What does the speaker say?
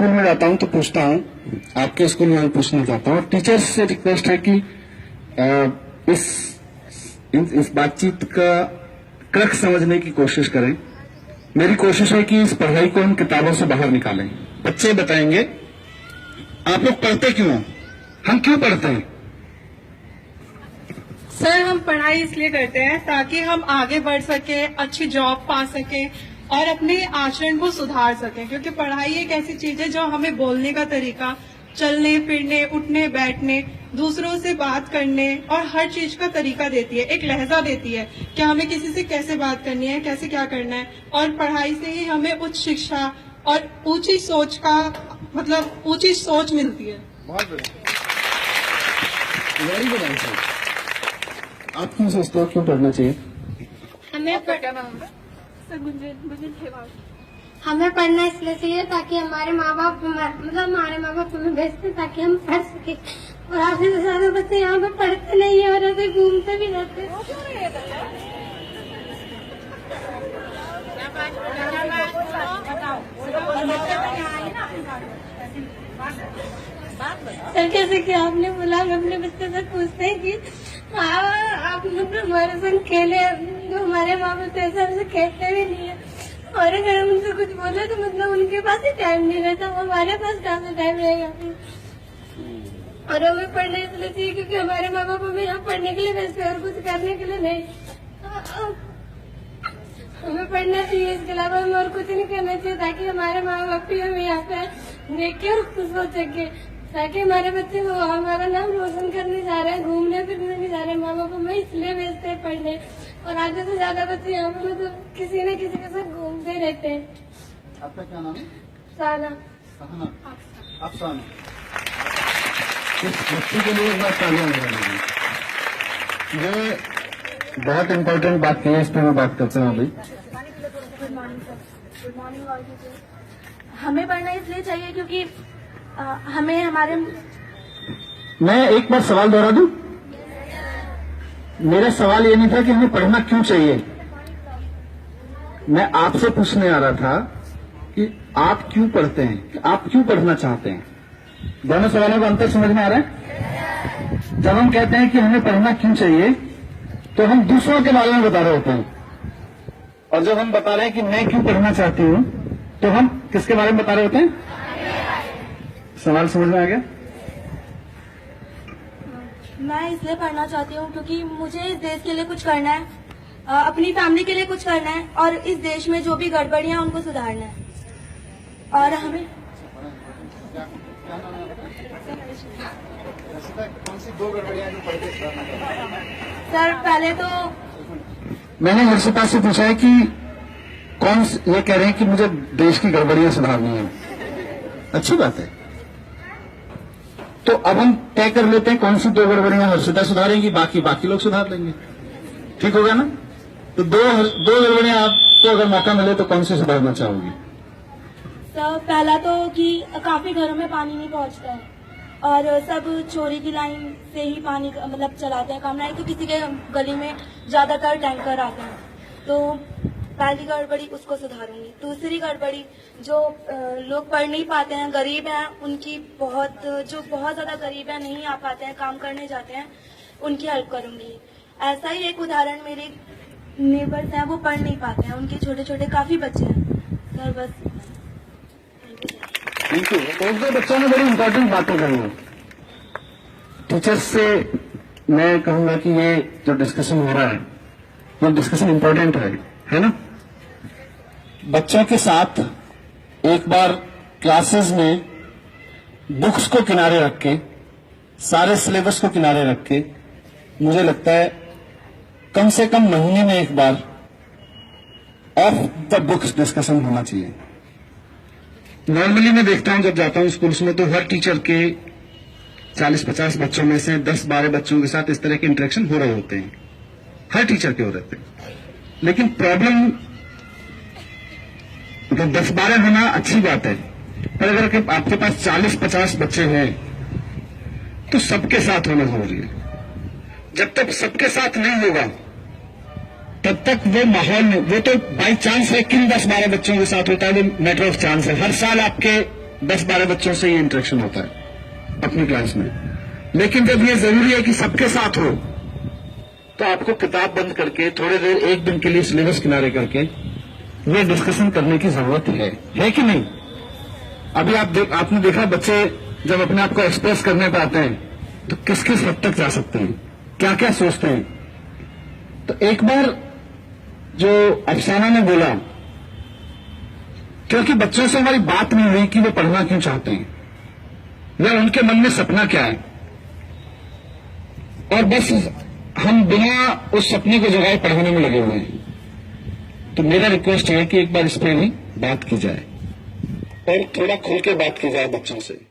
School में जाता हूँ तो पूछता हूँ, आपके स्कूल में पूछना चाहता हूँ, टीचर्स से रिक्वेस्ट है कि इस बातचीत का क्रक्स समझने की कोशिश करें। मेरी कोशिश है कि इस पढ़ाई को हम किताबों से बाहर निकालें। बच्चे बताएंगे आप लोग पढ़ते क्यों हो, हम क्यों पढ़ते हैं। सर, हम पढ़ाई इसलिए करते हैं ताकि हम आगे बढ़ सके, अच्छी जॉब पा सके और अपने आचरण को सुधार सके, क्योंकि पढ़ाई एक ऐसी चीज है जो हमें बोलने का तरीका, चलने फिरने, उठने बैठने, दूसरों से बात करने और हर चीज का तरीका देती है, एक लहजा देती है कि हमें किसी से कैसे बात करनी है, कैसे क्या करना है। और पढ़ाई से ही हमें उच्च शिक्षा और ऊंची सोच का ऊंची सोच मिलती है। बहुत बढ़िया, वेरी गुड आंसर। आप क्यों सोचते हो क्यों पढ़ना चाहिए। हमें पढ़ना इसलिए चाहिए ताकि हमारे माँ बाप हमारे माँ बाप हमें भेजते ताकि हम पढ़ सके, और आधे से ज्यादा बच्चे यहाँ पे पढ़ते नहीं है और ऐसे घूमते भी रहते हैं। सर, जैसे कि आपने बोला, हम अपने बच्चे से पूछते हैं कि आप हमारे संग खेले, जो हमारे माँ बाप ऐसे हमसे खेलते भी नहीं है, और अगर हम उनसे कुछ बोले तो उनके पास ही टाइम नहीं रहता, वो हमारे पास कहाँ से टाइम रहेगा। और हमें पढ़ना इसलिए चाहिए क्योंकि हमारे माँ बाप हमें यहाँ पढ़ने के लिए भेजते और कुछ करने के लिए नहीं। हमें पढ़ना चाहिए, इसके अलावा हमें और कुछ नहीं करना चाहिए ताकि हमारे माँ बाप भी हमें यहाँ पे देख के और खुश हो सके, ताकि हमारे बच्चे वो हमारा नाम रोशन करने जा रहे हैं, घूमने फिरने नहीं जा रहे हैं। माँ बाप हमें इसलिए भेजते हैं पढ़ने, और आधे से ज्यादा बच्चे यहाँ पे किसी न किसी के साथ घूमते रहते हैं। आपका क्या नाम है। साना। अफसाना। इस बच्चे के लिए एक बात तालियां बजाएंगे। ये बहुत इम्पोर्टेंट बात की है, इस पर मैं बात करता हूँ अभी। Good morning sir. Good morning all teachers. हमें पढ़ना इसलिए चाहिए क्योंकि हमें हमारे मैं एक बार सवाल दोहरा दूं। मेरा सवाल ये नहीं था कि हमें पढ़ना क्यों चाहिए, मैं आपसे पूछने आ रहा था कि आप क्यों पढ़ते हैं, कि आप क्यों पढ़ना चाहते हैं। दोनों सवालों का अंतर समझ में आ रहा है। जब हम कहते हैं कि हमें पढ़ना क्यों चाहिए तो हम दूसरों के बारे में बता रहे होते हैं, और जब हम बता रहे हैं कि मैं क्यों पढ़ना चाहती हूं तो हम किसके बारे में बता रहे होते हैं। सवाल समझ में आ गया। मैं इसलिए पढ़ना चाहती हूँ क्योंकि मुझे इस देश के लिए कुछ करना है, अपनी फैमिली के लिए कुछ करना है, और इस देश में जो भी गड़बड़ियां उनको सुधारना है। और हमें सर, पहले तो मैंने हर्षिता से पूछा है कि ये कह रहे हैं कि मुझे देश की गड़बड़ियां सुधारनी है। अच्छी बात है, तो अब हम तय कर लेते हैं कौन सी दो गड़बड़ियां हर्षिता सुधारेंगी, बाकी लोग सुधार लेंगे। ठीक होगा ना। तो दो गड़बड़ियां आपको अगर मौका मिले तो कौन सी सुधारना चाहोगी। सर, पहला तो कि काफी घरों में पानी नहीं पहुंचता है और सब चोरी की लाइन से ही पानी चलाते हैं काम, नहीं तो किसी के गली में ज्यादातर टैंकर आते हैं। तो पहली गड़बड़ी उसको सुधारूंगी। दूसरी गड़बड़ी, जो लोग पढ़ नहीं पाते हैं, गरीब हैं, उनकी बहुत ज्यादा गरीब है, नहीं आ पाते हैं, काम करने जाते हैं, उनकी हेल्प करूंगी। ऐसा ही एक उदाहरण, मेरे नेबर्स हैं, वो पढ़ नहीं पाते हैं, उनके छोटे छोटे काफी बच्चे हैं। सर, बस थैंक यू। तो बच्चों ने बड़ी इंपॉर्टेंट बातें कही हैं। टीचर्स से मैं कहूंगा कि ये जो डिस्कशन हो रहा है वो डिस्कशन इंपॉर्टेंट है ना। बच्चों के साथ एक बार क्लासेस में बुक्स को किनारे रख के, सारे सिलेबस को किनारे रख के, मुझे लगता है कम से कम महीने में एक बार ऑफ द बुक्स डिस्कशन होना चाहिए। नॉर्मली मैं देखता हूं जब जाता हूं स्कूल्स में तो हर टीचर के 40-50 बच्चों में से 10-12 बच्चों के साथ इस तरह के इंटरेक्शन हो रहे होते हैं, हर टीचर के हो रहे हैं। लेकिन प्रॉब्लम 10-12 होना अच्छी बात है, पर अगर आपके पास 40-50 बच्चे हैं तो सबके साथ होना जरूरी है। जब तक सबके साथ नहीं होगा तब तक वो माहौल में, वो तो बाई चांस है किन 10-12 बच्चों के साथ होता है, वो मैटर ऑफ चांस है। हर साल आपके 10-12 बच्चों से ये इंटरेक्शन होता है अपनी क्लास में। लेकिन जब ये जरूरी है कि सबके साथ हो, तो आपको किताब बंद करके थोड़ी देर एक दिन के लिए सिलेबस किनारे करके ये डिस्कशन करने की जरूरत है कि नहीं? अभी आपने देखा बच्चे जब अपने आप को एक्सप्रेस करने पे आते हैं तो किस किस हद तक जा सकते हैं, क्या क्या सोचते हैं। तो एक बार जो अफसाना ने बोला, क्योंकि बच्चों से हमारी बात नहीं हुई कि वो पढ़ना क्यों चाहते हैं या उनके मन में सपना क्या है, और बस हम बिना उस सपने को जगाए पढ़ाने में लगे हुए हैं। तो मेरा रिक्वेस्ट है कि एक बार इस पर भी बात की जाए और थोड़ा खुल के बात की जाए बच्चों से।